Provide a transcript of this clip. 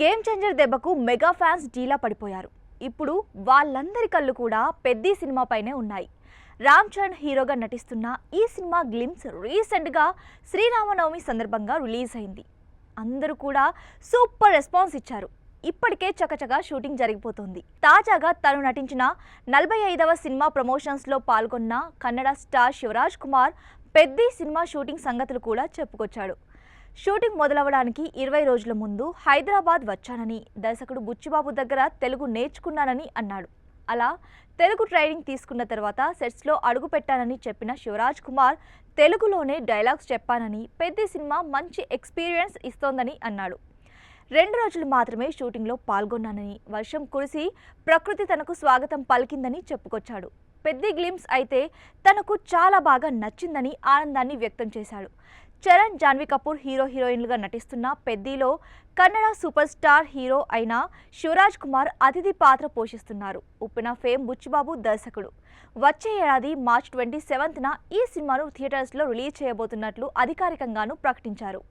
Game changer దెబ్బకు mega fans డీలా పడిపోయారు. ఇప్పుడు వాళ్ళందరి కళ్ళు కూడా పెద్ది సినిమాపైనే ఉన్నాయి. రామ్ చరణ్ హీరోగా నటిస్తున్న ఈ సినిమా గ్లిమ్స్ రీసెంట్గా శ్రీరామనవమి సందర్భంగా రిలీజ్ అయింది. అందరూ కూడా సూపర్ రెస్పాన్స్ ఇచ్చారు. ఇప్పటికే చకచకా షూటింగ్ జరిగిపోతుంది. తాజాగా తను నటించిన 45వ సినిమా ప్రమోషన్స్లో పాల్గొన్న కన్నడ స్టార్ శివరాజ్ కుమార్ పెద్ది సినిమా షూటింగ్ సంగతులు కూడా చెప్పుకొచ్చాడు. షూటింగ్ మొదలవడానికి 20 రోజుల ముందు హైదరాబాద్ వచ్చానని, దర్శకుడు బుచ్చిబాబు దగ్గర తెలుగు నేర్చుకున్నానని అన్నాడు. అలా తెలుగు ట్రైనింగ్ తీసుకున్న తర్వాత సెట్స్లో అడుగు పెట్టానని చెప్పిన శివరాజ్ కుమార్ తెలుగులోనే డైలాగ్స్ చెప్పానని, పెద్ది సినిమా మంచి ఎక్స్పీరియన్స్ ఇస్తోందని అన్నాడు. 2 రోజులు మాత్రమే షూటింగ్లో పాల్గొన్నానని, వర్షం కురిసి ప్రకృతి తనకు స్వాగతం పలికిందని చెప్పుకొచ్చాడు. పెద్ది గ్లిమ్స్ అయితే తనకు చాలా బాగా నచ్చిందని ఆనందాన్ని వ్యక్తం చేశాడు. చరణ్, జాన్వీ కపూర్ హీరోయిన్లుగా నటిస్తున్న పెద్దిలో కన్నడ సూపర్ స్టార్ హీరో అయిన శివరాజ్ కుమార్ అతిథి పాత్ర పోషిస్తున్నారు. ఉప్పెన ఫేమ్ బుచ్చిబాబు దర్శకుడు. వచ్చే ఏడాది మార్చి 27న ఈ సినిమాను థియేటర్స్లో రిలీజ్ చేయబోతున్నట్లు అధికారికంగాను ప్రకటించారు.